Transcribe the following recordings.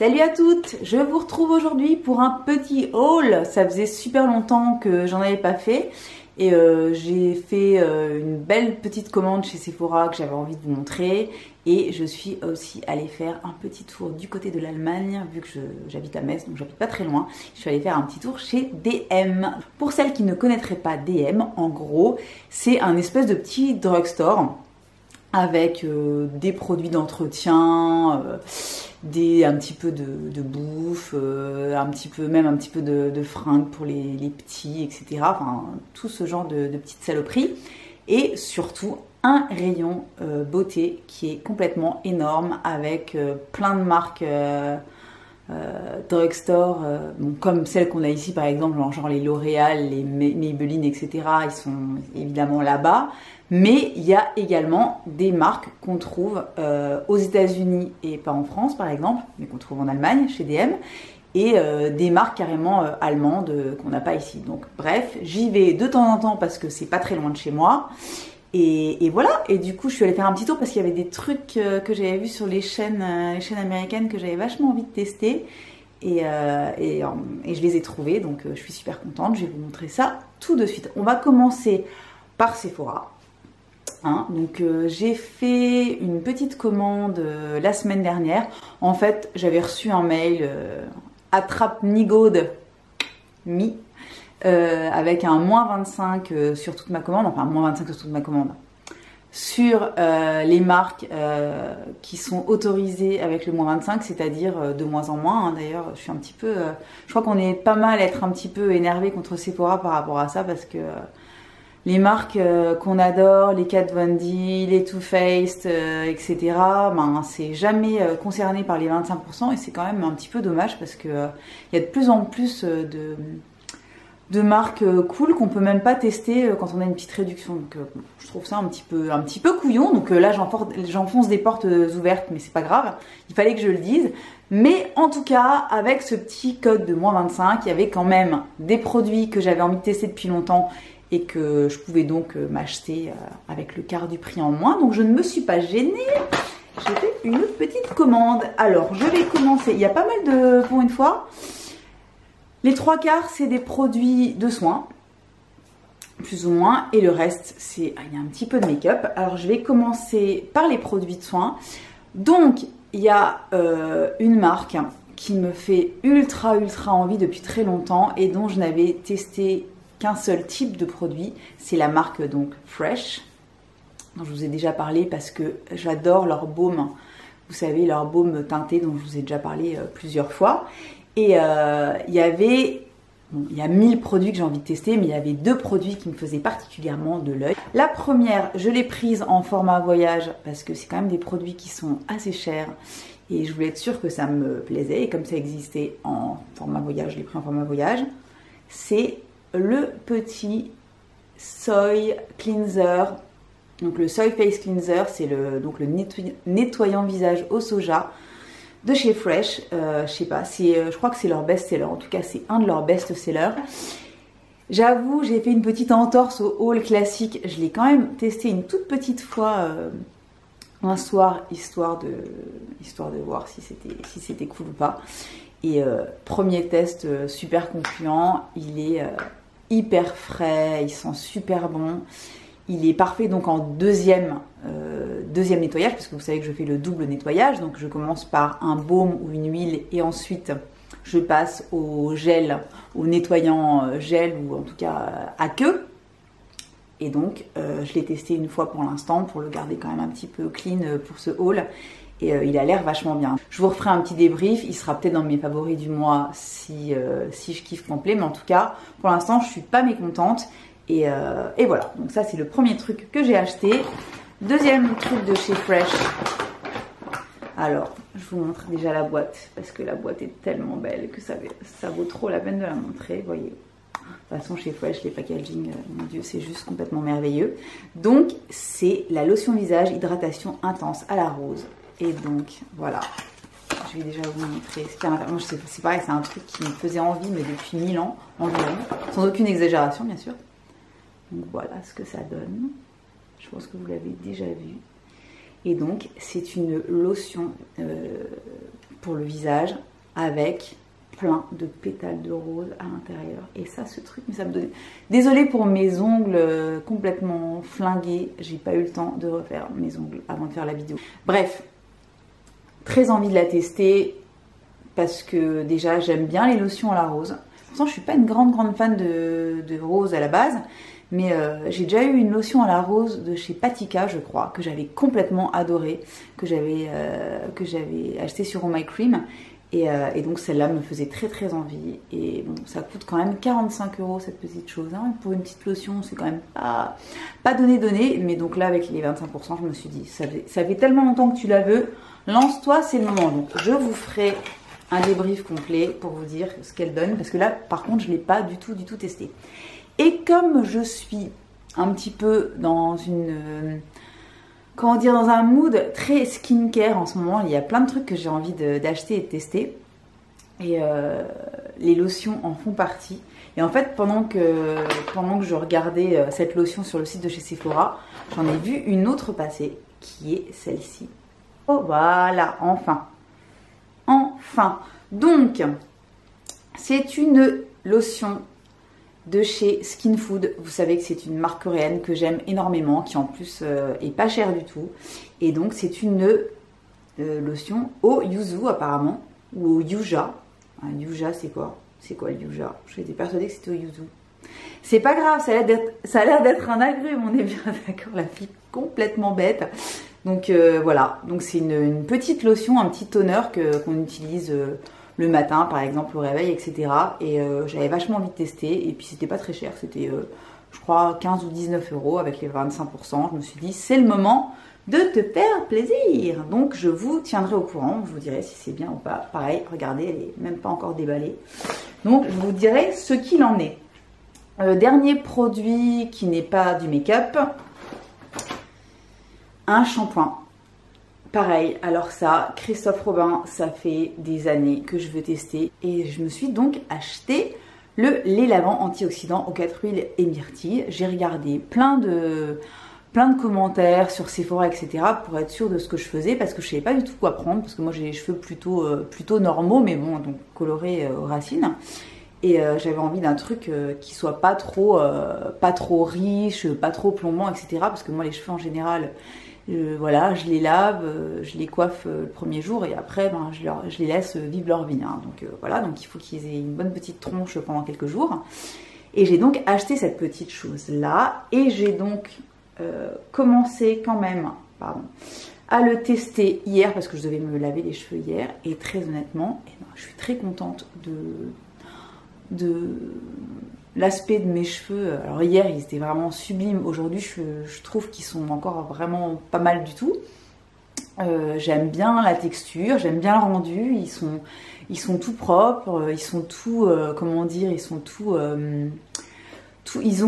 Salut à toutes, je vous retrouve aujourd'hui pour un petit haul. Ça faisait super longtemps que j'en avais pas fait et j'ai fait une belle petite commande chez Sephora que j'avais envie de vous montrer, et je suis aussi allée faire un petit tour du côté de l'Allemagne vu que j'habite à Metz, donc j'habite pas très loin. Je suis allée faire un petit tour chez DM. Pour celles qui ne connaîtraient pas DM, en gros c'est un espèce de petit drugstore avec des produits d'entretien, un petit peu de bouffe, un petit peu de fringues pour les petits, etc. Enfin, tout ce genre de petites saloperies. Et surtout, un rayon beauté qui est complètement énorme avec plein de marques drugstore, comme celles qu'on a ici par exemple, genre les L'Oréal, les Maybelline, etc. Ils sont évidemment là-bas. Mais il y a également des marques qu'on trouve aux États-Unis et pas en France par exemple, mais qu'on trouve en Allemagne chez DM, et des marques carrément allemandes qu'on n'a pas ici. Donc bref, j'y vais de temps en temps parce que c'est pas très loin de chez moi. Et voilà, et du coup je suis allée faire un petit tour parce qu'il y avait des trucs que j'avais vus sur les chaînes américaines que j'avais vachement envie de tester. Et je les ai trouvés, donc je suis super contente. Je vais vous montrer ça tout de suite. On va commencer par Sephora. Donc j'ai fait une petite commande la semaine dernière. En fait, j'avais reçu un mail attrape Nigaude mi avec un moins 25 sur toute ma commande, enfin moins 25 sur toute ma commande, sur les marques qui sont autorisées avec le moins 25, c'est-à-dire de moins en moins. D'ailleurs, je suis un petit peu, je crois qu'on est pas mal à être un petit peu énervé contre Sephora par rapport à ça, parce que les marques qu'on adore, les Kat Von D, les Too Faced, etc., c'est jamais concerné par les 25%, et c'est quand même un petit peu dommage parce que y a de plus en plus de marques cool qu'on peut même pas tester quand on a une petite réduction. Donc je trouve ça un petit peu couillon. Donc là j'enfonce des portes ouvertes, mais c'est pas grave, il fallait que je le dise. Mais en tout cas, avec ce petit code de moins 25, il y avait quand même des produits que j'avais envie de tester depuis longtemps et que je pouvais donc m'acheter avec le quart du prix en moins. Donc je ne me suis pas gênée, j'ai fait une petite commande. Alors je vais commencer, il y a pas mal de, pour une fois, les trois quarts c'est des produits de soins, plus ou moins, et le reste c'est, il y a un petit peu de make-up. Alors je vais commencer par les produits de soins. Donc il y a une marque qui me fait ultra envie depuis très longtemps et dont je n'avais testé qu'un seul type de produit, c'est la marque donc Fresh, dont je vous ai déjà parlé parce que j'adore leur baume, vous savez, leur baume teinté dont je vous ai déjà parlé plusieurs fois. Et il y a 1000 produits que j'ai envie de tester, mais il y avait deux produits qui me faisaient particulièrement de l'œil. La première, je l'ai prise en format voyage parce que c'est quand même des produits qui sont assez chers et je voulais être sûre que ça me plaisait, et comme ça existait en format voyage, je l'ai pris en format voyage. C'est le petit Soy Cleanser. Donc le Soy Face Cleanser, c'est le nettoyant visage au soja de chez Fresh. Je sais pas, je crois que c'est leur best-seller. En tout cas, c'est un de leurs best-sellers. J'avoue, j'ai fait une petite entorse au haul classique. Je l'ai quand même testé une toute petite fois un soir, histoire de voir si c'était cool ou pas. Et premier test super concluant. Il est hyper frais, il sent super bon. Il est parfait donc en deuxième nettoyage, parce que vous savez que je fais le double nettoyage. Donc je commence par un baume ou une huile et ensuite je passe au gel, au nettoyant gel, ou en tout cas à queue. Et donc je l'ai testé une fois pour l'instant pour le garder quand même un petit peu clean pour ce haul. Et il a l'air vachement bien. Je vous referai un petit débrief, il sera peut-être dans mes favoris du mois si je kiffe complet, mais en tout cas, pour l'instant, je suis pas mécontente. Et voilà, donc ça c'est le premier truc que j'ai acheté. Deuxième truc de chez Fresh. Alors, je vous montre déjà la boîte, parce que la boîte est tellement belle que ça vaut trop la peine de la montrer, voyez. De toute façon, chez Fresh, les packaging, mon Dieu, c'est juste complètement merveilleux. Donc, c'est la lotion visage hydratation intense à la rose. Et donc, voilà, je vais déjà vous montrer ce qu'il y a à l'intérieur. Moi, c'est pareil, c'est un truc qui me faisait envie, mais depuis 1000 ans environ, sans aucune exagération, bien sûr. Donc, voilà ce que ça donne. Je pense que vous l'avez déjà vu. Et donc, c'est une lotion pour le visage avec plein de pétales de rose à l'intérieur. Et ça, ce truc, mais ça me donnait... Désolée pour mes ongles complètement flingués. J'ai pas eu le temps de refaire mes ongles avant de faire la vidéo. Bref, très envie de la tester parce que déjà, j'aime bien les lotions à la rose. Pourtant, je suis pas une grande fan de rose à la base. Mais j'ai déjà eu une lotion à la rose de chez Patika, je crois, que j'avais complètement adorée, que j'avais acheté sur Oh My Cream. Et donc celle-là me faisait très envie. Et bon, ça coûte quand même 45 € cette petite chose. Hein. Pour une petite lotion, c'est quand même pas donné. Mais donc là, avec les 25%, je me suis dit, ça fait tellement longtemps que tu la veux, lance-toi, c'est le moment. Donc je vous ferai un débrief complet pour vous dire ce qu'elle donne. Parce que là, par contre, je ne l'ai pas du tout testé. Et comme je suis un petit peu dans dans un mood très skincare en ce moment, il y a plein de trucs que j'ai envie d'acheter et de tester. Et les lotions en font partie. Et en fait, pendant que je regardais cette lotion sur le site de chez Sephora, j'en ai vu une autre passer, qui est celle-ci. Oh voilà, enfin. Donc, c'est une lotion de chez Skin Food. Vous savez que c'est une marque coréenne que j'aime énormément, qui en plus est pas chère du tout. Et donc c'est une lotion au yuzu apparemment, ou au yuja. Un yuja, c'est quoi? C'est quoi le yuja? J'étais persuadée que c'était au yuzu. C'est pas grave, ça a l'air d'être un agrume, on est bien d'accord, la fille complètement bête. Donc voilà, donc c'est une petite lotion, un petit toner qu'on utilise le matin par exemple au réveil, etc. Et j'avais vachement envie de tester, et puis c'était pas très cher, c'était je crois 15 ou 19 € avec les 25%. Je me suis dit c'est le moment de te faire plaisir. Donc je vous tiendrai au courant, je vous dirai si c'est bien ou pas. Pareil, regardez, elle est même pas encore déballée. Donc je vous dirai ce qu'il en est. Dernier produit qui n'est pas du make-up, un shampoing. Pareil, alors ça, Christophe Robin, ça fait des années que je veux tester. Et je me suis donc acheté le lait lavant antioxydant aux 4 huiles et myrtille. J'ai regardé plein de commentaires sur Sephora, etc. pour être sûre de ce que je faisais, parce que je ne savais pas du tout quoi prendre, parce que moi j'ai les cheveux plutôt normaux, mais bon, donc colorés aux racines. Et j'avais envie d'un truc qui soit pas trop riche, pas trop plombant, etc. Parce que moi les cheveux en général... voilà, je les lave, je les coiffe le premier jour et après je les laisse vivre leur vie. Hein. Donc voilà, donc il faut qu'ils aient une bonne petite tronche pendant quelques jours. Et j'ai donc acheté cette petite chose là et j'ai donc commencé quand même à le tester hier parce que je devais me laver les cheveux hier. Et très honnêtement, je suis très contente de l'aspect de mes cheveux. Alors hier ils étaient vraiment sublimes, aujourd'hui je trouve qu'ils sont encore vraiment pas mal du tout. J'aime bien la texture, j'aime bien le rendu, ils sont tout propres, ils sont tout comment dire, ils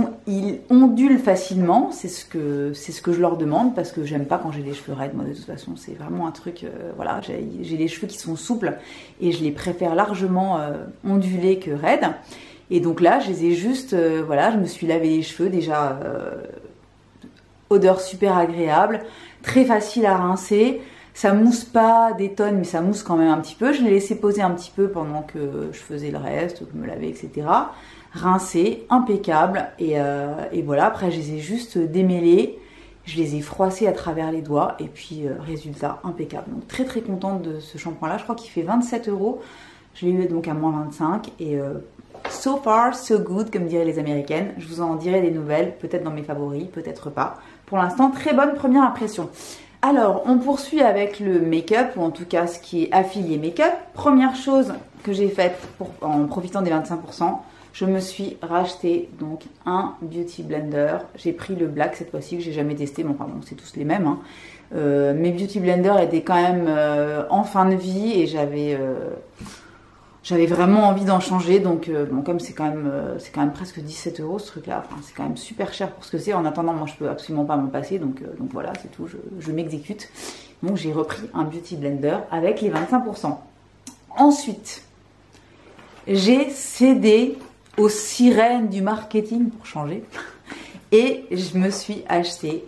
ondulent facilement, c'est ce que je leur demande parce que j'aime pas quand j'ai les cheveux raides. Moi de toute façon c'est vraiment un truc, voilà, j'ai les cheveux qui sont souples et je les préfère largement ondulés que raides. Et donc là, je les ai juste, voilà, je me suis lavé les cheveux, déjà, odeur super agréable, très facile à rincer, ça mousse pas des tonnes, mais ça mousse quand même un petit peu. Je l'ai laissé poser un petit peu pendant que je faisais le reste, que je me lavais, etc. Rincé, impeccable, et voilà, après je les ai juste démêlés, je les ai froissés à travers les doigts, et puis résultat, impeccable. Donc très contente de ce shampoing-là, je crois qu'il fait 27 €, je l'ai eu donc à moins 25, et... so far, so good, comme diraient les américaines. Je vous en dirai des nouvelles, peut-être dans mes favoris, peut-être pas. Pour l'instant, très bonne première impression. Alors, on poursuit avec le make-up, ou en tout cas ce qui est affilié make-up. Première chose que j'ai faite en profitant des 25%, je me suis racheté donc un Beauty Blender. J'ai pris le black cette fois-ci, que j'ai jamais testé, mais enfin bon, c'est tous les mêmes. Hein. Mes Beauty Blender étaient quand même en fin de vie et j'avais vraiment envie d'en changer, donc bon, comme c'est quand même presque 17 € ce truc là, enfin, c'est quand même super cher pour ce que c'est. En attendant, moi je peux absolument pas m'en passer, donc voilà, c'est tout, je m'exécute. Donc j'ai repris un Beauty Blender avec les 25%. Ensuite, j'ai cédé aux sirènes du marketing pour changer et je me suis acheté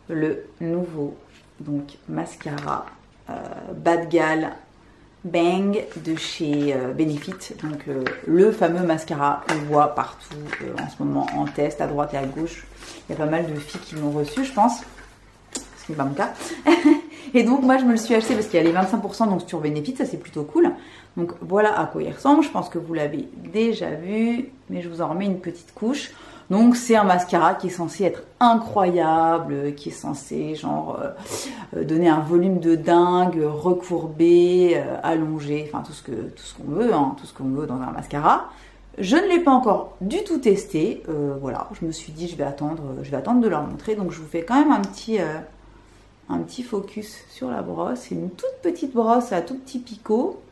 le nouveau donc mascara Bad Gal Bang de chez Benefit, donc le fameux mascara qu'on voit partout en ce moment en test à droite et à gauche. Il y a pas mal de filles qui l'ont reçu, je pense, ce n'est pas mon cas. Et donc moi je me le suis acheté parce qu'il y a les 25% donc sur Benefit, ça c'est plutôt cool. Donc voilà à quoi il ressemble, je pense que vous l'avez déjà vu, mais je vous en remets une petite couche. Donc c'est un mascara qui est censé être incroyable, qui est censé genre donner un volume de dingue, recourbé, allongé, enfin tout ce qu'on veut, hein, tout ce qu'on veut dans un mascara. Je ne l'ai pas encore du tout testé, voilà, je me suis dit je vais attendre de leur montrer, donc je vous fais quand même un petit focus sur la brosse. C'est une toute petite brosse à tout petit picot,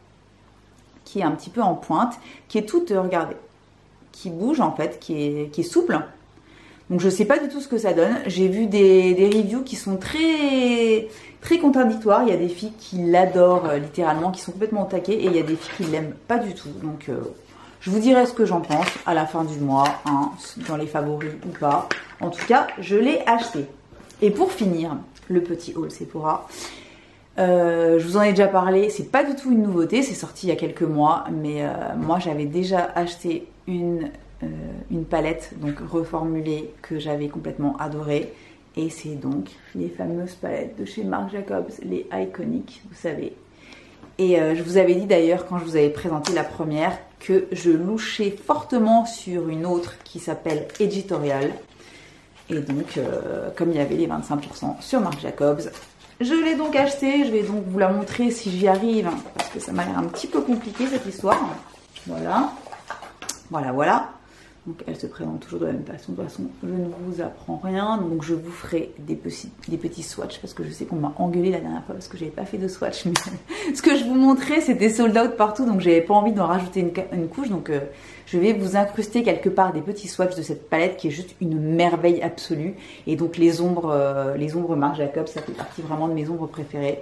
qui est un petit peu en pointe, qui est toute, regardez, qui bouge en fait, qui est souple. Donc je sais pas du tout ce que ça donne. J'ai vu des reviews qui sont très contradictoires. Il y a des filles qui l'adorent littéralement, qui sont complètement au taquet, et il y a des filles qui l'aiment pas du tout. Donc je vous dirai ce que j'en pense à la fin du mois, hein, dans les favoris ou pas. En tout cas, je l'ai acheté. Et pour finir, le petit haul Sephora. Je vous en ai déjà parlé, c'est pas du tout une nouveauté, c'est sorti il y a quelques mois, mais moi j'avais déjà acheté une palette donc reformulée que j'avais complètement adorée, et c'est donc les fameuses palettes de chez Marc Jacobs, les Iconic, vous savez. Et je vous avais dit d'ailleurs quand je vous avais présenté la première que je louchais fortement sur une autre qui s'appelle Editorial, et donc comme il y avait les 25% sur Marc Jacobs, je l'ai donc acheté. Je vais donc vous la montrer si j'y arrive, parce que ça m'a l'air un petit peu compliqué cette histoire. Voilà, voilà, voilà. Donc elle se présente toujours de la même façon. De toute façon, je ne vous apprends rien. Donc je vous ferai des petits swatchs, parce que je sais qu'on m'a engueulé la dernière fois parce que j'avais pas fait de swatch. Mais ce que je vous montrais, c'était sold out partout, donc j'avais pas envie d'en rajouter une couche. Donc je vais vous incruster quelque part des petits swatchs de cette palette qui est juste une merveille absolue. Et donc les ombres Marc Jacobs, ça fait partie vraiment de mes ombres préférées.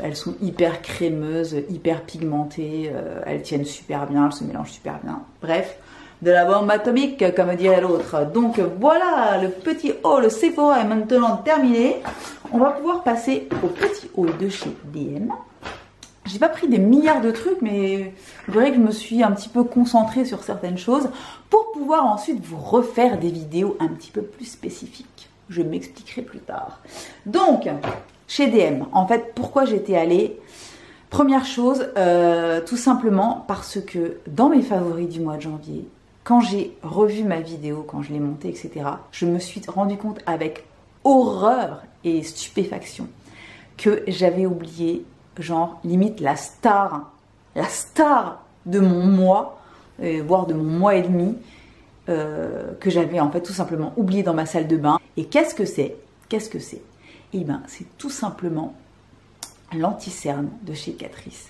Elles sont hyper crémeuses, hyper pigmentées, elles tiennent super bien, elles se mélangent super bien. Bref, de la bombe atomique, comme dirait l'autre. Donc voilà, le petit haul Sephora est maintenant terminé. On va pouvoir passer au petit haul de chez DM. J'ai pas pris des milliards de trucs, mais je dirais que je me suis un petit peu concentrée sur certaines choses pour pouvoir ensuite vous refaire des vidéos un petit peu plus spécifiques. Je m'expliquerai plus tard. Donc, chez DM, en fait, pourquoi j'étais allée? Première chose, tout simplement parce que dans mes favoris du mois de janvier, quand j'ai revu ma vidéo, quand je l'ai montée, etc., je me suis rendu compte avec horreur et stupéfaction que j'avais oublié, genre, limite la star de mon mois, voire de mon mois et demi, que j'avais en fait tout simplement oublié dans ma salle de bain. Et qu'est-ce que c'est? Eh bien, c'est tout simplement l'anti-cerne de chez Catrice.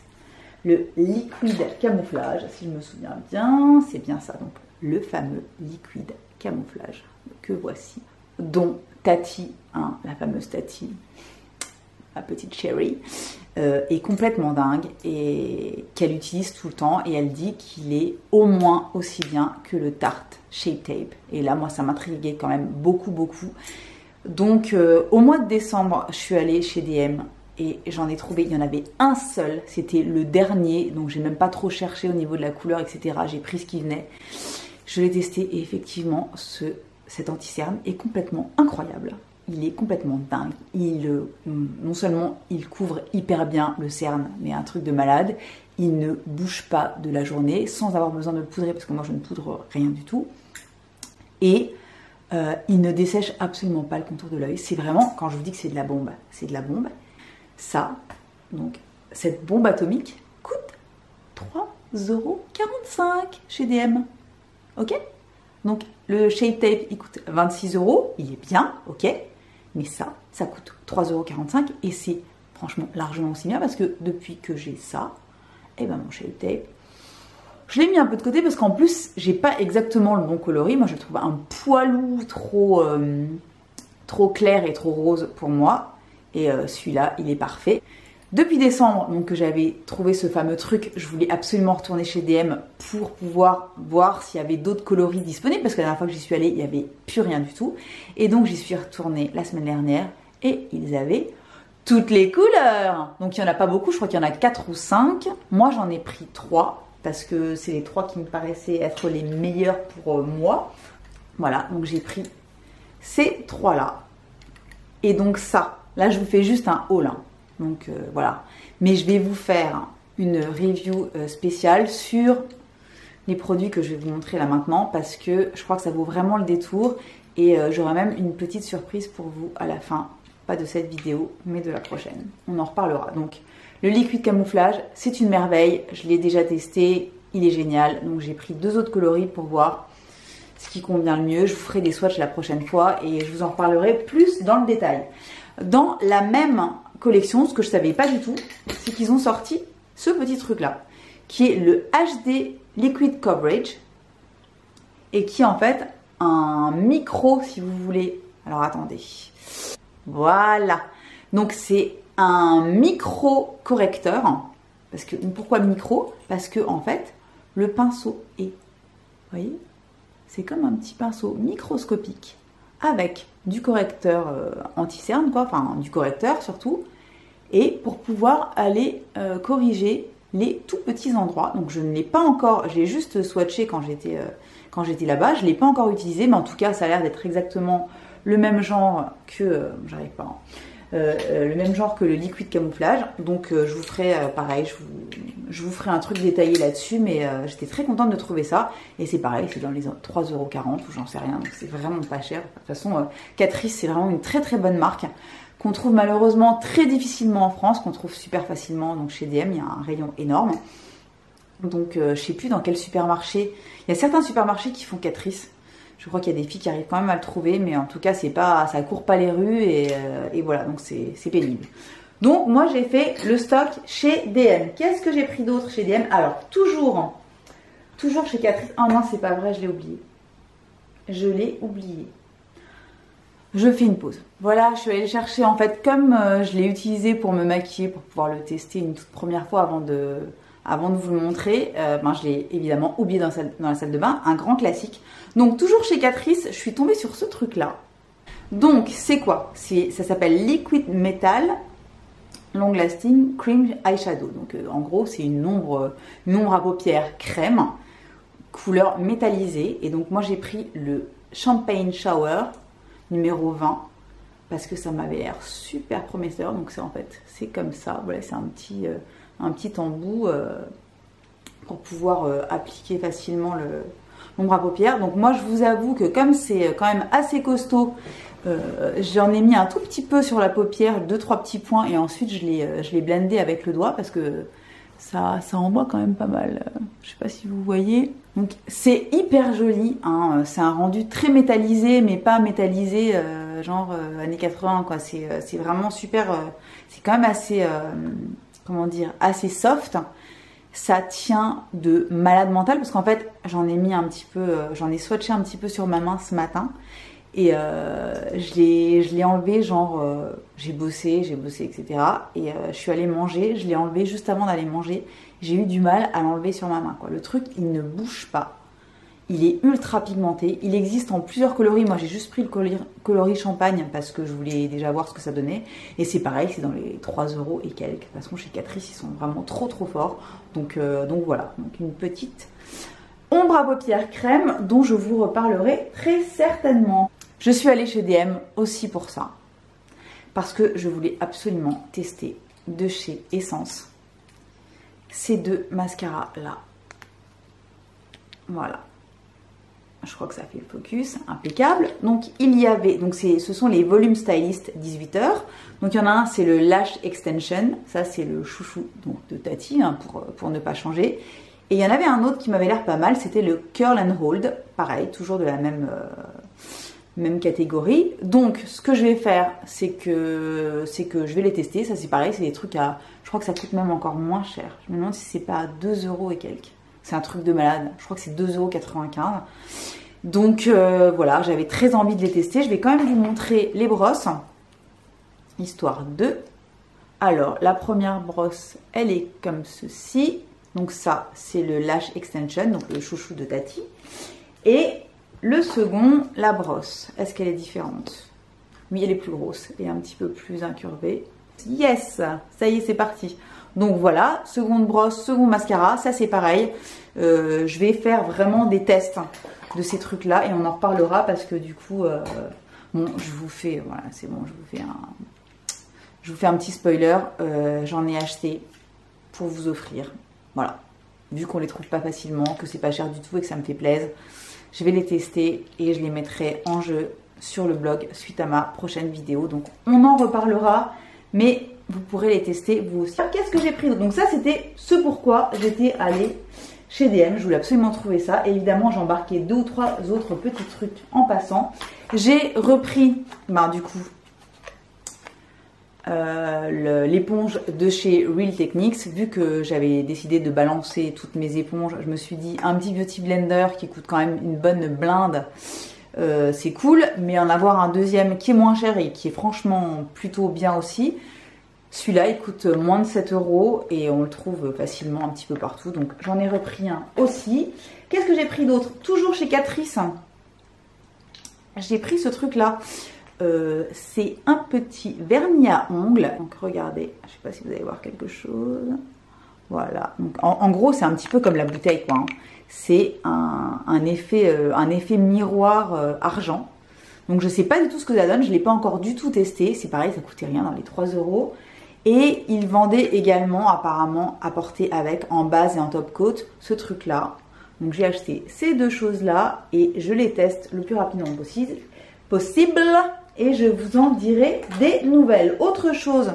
Le liquide camouflage, si je me souviens bien, c'est bien ça. Donc, le fameux liquide camouflage que voici, dont Tati, hein, la fameuse Tati, ma petite chérie, est complètement dingue et qu'elle utilise tout le temps, et elle dit qu'il est au moins aussi bien que le Tarte Shape Tape. Et là, moi, ça m'intriguait quand même beaucoup. Donc, au mois de décembre, je suis allée chez DM et j'en ai trouvé, il y en avait un seul, c'était le dernier, donc j'ai même pas trop cherché au niveau de la couleur, etc. J'ai pris ce qui venait. Je l'ai testé et effectivement, cet anti-cerne est complètement incroyable. Il est complètement dingue. Non seulement il couvre hyper bien le cerne, mais un truc de malade. Il ne bouge pas de la journée sans avoir besoin de le poudrer, parce que moi je ne poudre rien du tout. Et il ne dessèche absolument pas le contour de l'œil. C'est vraiment, quand je vous dis que c'est de la bombe, c'est de la bombe. Ça, donc cette bombe atomique coûte 3,45 € chez DM. Ok? Donc le Shape Tape, il coûte 26 €, il est bien, ok? Mais ça coûte 3,45 € et c'est franchement largement aussi bien, parce que depuis que j'ai ça, et ben mon Shape Tape, je l'ai mis un peu de côté parce qu'en plus, j'ai pas exactement le bon coloris. Moi, je le trouve un poilou trop clair et trop rose pour moi. Et celui-là, il est parfait. Depuis décembre, donc que j'avais trouvé ce fameux truc, je voulais absolument retourner chez DM pour pouvoir voir s'il y avait d'autres coloris disponibles, parce que la dernière fois que j'y suis allée, il n'y avait plus rien du tout. Et donc, j'y suis retournée la semaine dernière et ils avaient toutes les couleurs. Donc il n'y en a pas beaucoup, je crois qu'il y en a 4 ou 5. Moi j'en ai pris 3 parce que c'est les 3 qui me paraissaient être les meilleurs pour moi. Voilà, donc j'ai pris ces 3 là. Et donc ça, là je vous fais juste un haul. Hein. Donc voilà. Mais je vais vous faire une review spéciale sur les produits que je vais vous montrer là maintenant parce que je crois que ça vaut vraiment le détour. Et j'aurai même une petite surprise pour vous à la fin. Pas de cette vidéo, mais de la prochaine. On en reparlera. Donc, le liquide camouflage, c'est une merveille. Je l'ai déjà testé, il est génial. Donc, j'ai pris 2 autres coloris pour voir ce qui convient le mieux. Je vous ferai des swatchs la prochaine fois et je vous en reparlerai plus dans le détail. Dans la même collection, ce que je ne savais pas du tout, c'est qu'ils ont sorti ce petit truc-là, qui est le HD Liquid Coverage et qui est en fait un micro, si vous voulez. Alors, attendez. Voilà, donc c'est un micro correcteur. Parce que, pourquoi micro? Parce que en fait, le pinceau est, vous voyez, c'est comme un petit pinceau microscopique avec du correcteur anti-cerne, quoi, enfin du correcteur surtout, et pour pouvoir aller corriger les tout petits endroits. Donc je ne l'ai pas encore, j'ai juste swatché quand j'étais là-bas, je ne l'ai pas encore utilisé, mais en tout cas ça a l'air d'être exactement le même genre que, j'arrive pas, le même genre que le liquide camouflage. Donc je vous ferai pareil, je vous ferai un truc détaillé là-dessus, mais j'étais très contente de trouver ça. Et c'est pareil, c'est dans les 3,40 € ou j'en sais rien, donc c'est vraiment pas cher. De toute façon, Catrice, c'est vraiment une très très bonne marque qu'on trouve malheureusement très difficilement en France, qu'on trouve super facilement. Donc chez DM, il y a un rayon énorme. Donc je sais plus dans quel supermarché. Il y a certains supermarchés qui font Catrice. Je crois qu'il y a des filles qui arrivent quand même à le trouver, mais en tout cas, c'est pas, ça court pas les rues et voilà, donc c'est pénible. Donc moi, j'ai fait le stock chez DM. Qu'est-ce que j'ai pris d'autre chez DM? Alors, toujours chez Catrice. Oh non, c'est pas vrai, je l'ai oublié. Je l'ai oublié. Je fais une pause. Voilà, je suis allée le chercher. En fait, comme je l'ai utilisé pour me maquiller, pour pouvoir le tester une toute première fois avant de vous le montrer, je l'ai évidemment oublié dans la salle de bain, un grand classique. Donc toujours chez Catrice, je suis tombée sur ce truc-là. Donc c'est quoi? Ça s'appelle Liquid Metal Long Lasting Cream Eyeshadow. Donc en gros, c'est une ombre à paupières crème, couleur métallisée. Et donc moi j'ai pris le Champagne Shower numéro 20 parce que ça m'avait l'air super prometteur. Donc c'est comme ça. Voilà, c'est un petit embout pour pouvoir appliquer facilement l'ombre à paupières. Donc moi je vous avoue que comme c'est quand même assez costaud, j'en ai mis un tout petit peu sur la paupière, 2-3 petits points, et ensuite je l'ai blendé avec le doigt parce que ça envoie quand même pas mal. Je sais pas si vous voyez. Donc c'est hyper joli, hein. C'est un rendu très métallisé, mais pas métallisé genre années 80 quoi. C'est vraiment super, c'est quand même assez comment dire, assez soft. Ça tient de malade mental parce qu'en fait j'en ai mis un petit peu, j'en ai swatché un petit peu sur ma main ce matin et je l'ai enlevé, genre j'ai bossé etc. Et je suis allée manger, je l'ai enlevé juste avant d'aller manger, j'ai eu du mal à l'enlever sur ma main quoi. Le truc il ne bouge pas. Il est ultra pigmenté, il existe en plusieurs coloris. Moi j'ai juste pris le coloris champagne parce que je voulais déjà voir ce que ça donnait. Et c'est pareil, c'est dans les 3 € et quelques. De toute façon chez Catrice ils sont vraiment trop forts. Donc voilà, donc une petite ombre à paupières crème dont je vous reparlerai très certainement. Je suis allée chez DM aussi pour ça. Parce que je voulais absolument tester de chez Essence ces 2 mascaras là. Voilà. Je crois que ça fait le focus, impeccable. Donc il y avait, donc ce sont les Volume Stylist 18h. Donc il y en a un, c'est le Lash Extension. Ça c'est le chouchou donc, de Tati, hein, pour ne pas changer. Et il y en avait un autre qui m'avait l'air pas mal, c'était le Curl and Hold. Pareil, toujours de la même catégorie. Donc ce que je vais faire, c'est que je vais les tester. Ça c'est pareil, c'est des trucs à, je crois que ça coûte même encore moins cher. Je me demande si c'est pas à 2 € et quelques. C'est un truc de malade. Je crois que c'est 2,95 €. Donc voilà, j'avais très envie de les tester. Je vais quand même vous montrer les brosses, histoire de. Alors, la première brosse, elle est comme ceci. Donc ça, c'est le Lash Extension, donc le chouchou de Tati. Et le second, la brosse. Est-ce qu'elle est différente? Oui, elle est plus grosse et un petit peu plus incurvée. Yes, ça y est, c'est parti. Donc voilà, seconde brosse, second mascara, ça c'est pareil. Je vais faire vraiment des tests de ces trucs-là et on en reparlera parce que du coup, bon, je vous fais, voilà, c'est bon, je vous fais un petit spoiler. J'en ai acheté pour vous offrir. Voilà, vu qu'on les trouve pas facilement, que c'est pas cher du tout et que ça me fait plaisir, je vais les tester et je les mettrai en jeu sur le blog suite à ma prochaine vidéo. Donc on en reparlera, mais vous pourrez les tester vous aussi. Qu'est-ce que j'ai pris? Donc ça c'était ce pourquoi j'étais allée chez DM. Je voulais absolument trouver ça. Et évidemment j'ai embarqué 2 ou 3 autres petits trucs en passant. J'ai repris du coup l'éponge de chez Real Techniques. Vu que j'avais décidé de balancer toutes mes éponges, je me suis dit un petit beauty blender qui coûte quand même une bonne blinde, c'est cool, mais en avoir un deuxième qui est moins cher et qui est franchement plutôt bien aussi. Celui-là il coûte moins de 7 € et on le trouve facilement un petit peu partout, donc j'en ai repris un aussi. Qu'est-ce que j'ai pris d'autre? Toujours chez Catrice, j'ai pris ce truc là. C'est un petit vernis à ongles. Donc regardez, je sais pas si vous allez voir quelque chose. Voilà, donc en gros c'est un petit peu comme la bouteille quoi, hein. C'est un effet miroir argent. Donc je sais pas du tout ce que ça donne, je l'ai pas encore du tout testé. C'est pareil, ça coûtait rien, dans les 3 €. Et ils vendaient également apparemment à porter avec en base et en top coat ce truc là. Donc j'ai acheté ces deux choses là et je les teste le plus rapidement possible et je vous en dirai des nouvelles. Autre chose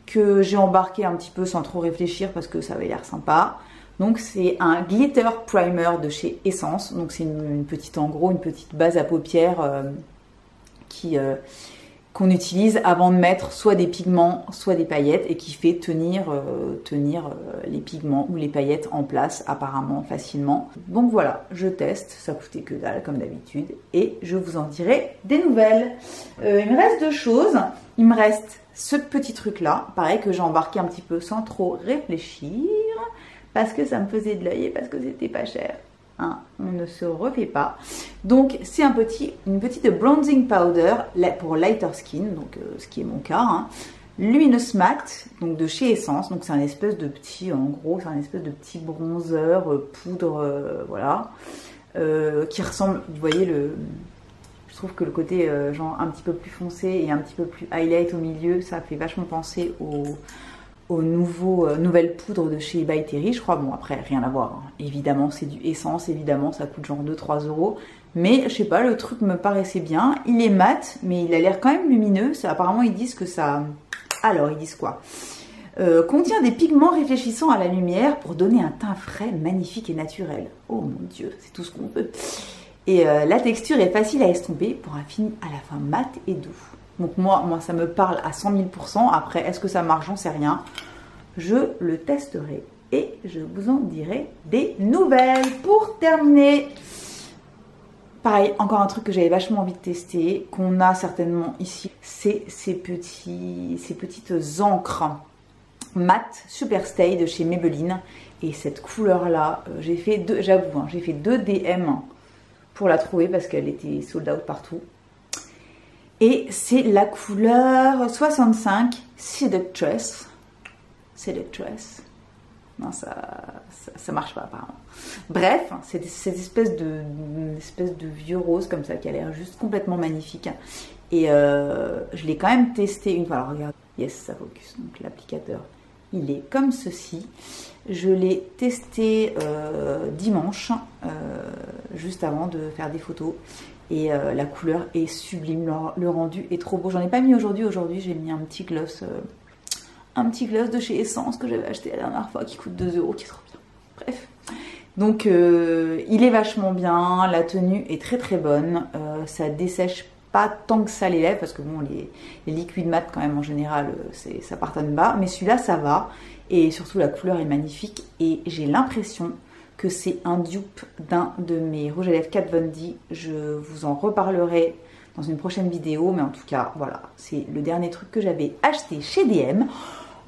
que j'ai embarqué un petit peu sans trop réfléchir parce que ça avait l'air sympa. Donc c'est un glitter primer de chez Essence. Donc c'est une petite, en gros, une petite base à paupières qu'on utilise avant de mettre soit des pigments, soit des paillettes et qui fait tenir les pigments ou les paillettes en place apparemment facilement. Donc voilà, je teste, ça coûtait que dalle comme d'habitude et je vous en dirai des nouvelles. Il me reste 2 choses. Il me reste ce petit truc là, pareil que j'ai embarqué un petit peu sans trop réfléchir parce que ça me faisait de l'œil et parce que c'était pas cher. Hein, on ne se refait pas. Donc c'est une petite bronzing powder pour lighter skin, donc ce qui est mon cas. Hein. Luminous Matte, donc de chez Essence. Donc c'est un espèce de petit, en gros, c'est un espèce de petit bronzer poudre, voilà, qui ressemble. Vous voyez je trouve que le côté genre un petit peu plus foncé et un petit peu plus highlight au milieu, ça fait vachement penser aux nouvelles poudres de chez By Terry, je crois. Bon, après, rien à voir. Hein. Évidemment, c'est du Essence. Évidemment, ça coûte genre 2-3 €. Mais, je sais pas, le truc me paraissait bien. Il est mat, mais il a l'air quand même lumineux. Apparemment, ils disent que ça... Alors, ils disent quoi? Contient des pigments réfléchissants à la lumière pour donner un teint frais, magnifique et naturel. Oh mon Dieu, c'est tout ce qu'on veut. Et la texture est facile à estomper pour un fini à la fin mat et doux. Donc moi, ça me parle à 100 000 %. Après, est-ce que ça marche? J'en sais rien. Je le testerai et je vous en dirai des nouvelles. Pour terminer, pareil, encore un truc que j'avais vachement envie de tester, qu'on a certainement ici, c'est ces petites encres mat Super Stay de chez Maybelline. Et cette couleur-là, j'ai fait 2 DM pour la trouver parce qu'elle était sold out partout. Et c'est la couleur 65 Seductress. Non, ça marche pas apparemment. Bref, c'est cette espèce de vieux rose comme ça qui a l'air juste complètement magnifique. Et je l'ai quand même testé une fois. Alors regarde, yes, ça focus. Donc l'applicateur, il est comme ceci. Je l'ai testé dimanche, juste avant de faire des photos. Et la couleur est sublime, le rendu est trop beau. J'en ai pas mis aujourd'hui. Aujourd'hui, j'ai mis un petit gloss de chez Essence que j'avais acheté la dernière fois qui coûte 2 €, qui est trop bien. Bref. Donc, il est vachement bien. La tenue est très très bonne. Ça dessèche pas tant que ça les lèvres parce que bon, les liquides mat quand même en général, ça partonne bas. Mais celui-là, ça va. Et surtout, la couleur est magnifique. Et j'ai l'impression que c'est un dupe d'un de mes rouges à lèvres Kat Von D. Je vous en reparlerai dans une prochaine vidéo, mais en tout cas, voilà, c'est le dernier truc que j'avais acheté chez DM.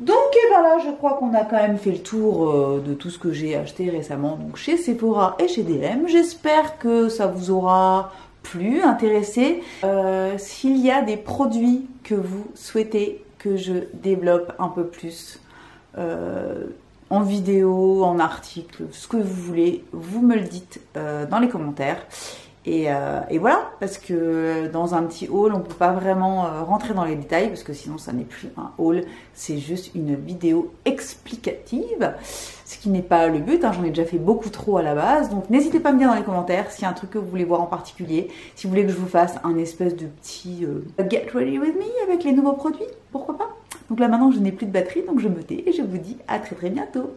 Donc, et ben là, je crois qu'on a quand même fait le tour de tout ce que j'ai acheté récemment, donc chez Sephora et chez DM. J'espère que ça vous aura plu, intéressé. S'il y a des produits que vous souhaitez que je développe un peu plus en vidéo, en article, ce que vous voulez, vous me le dites dans les commentaires. Et voilà, parce que dans un petit haul, on ne peut pas vraiment rentrer dans les détails, parce que sinon ça n'est plus un haul, c'est juste une vidéo explicative, ce qui n'est pas le but, hein, j'en ai déjà fait beaucoup trop à la base, donc n'hésitez pas à me dire dans les commentaires s'il y a un truc que vous voulez voir en particulier, si vous voulez que je vous fasse un espèce de petit get ready with me avec les nouveaux produits, pourquoi pas. Donc là maintenant je n'ai plus de batterie, donc je me tais et je vous dis à très très bientôt.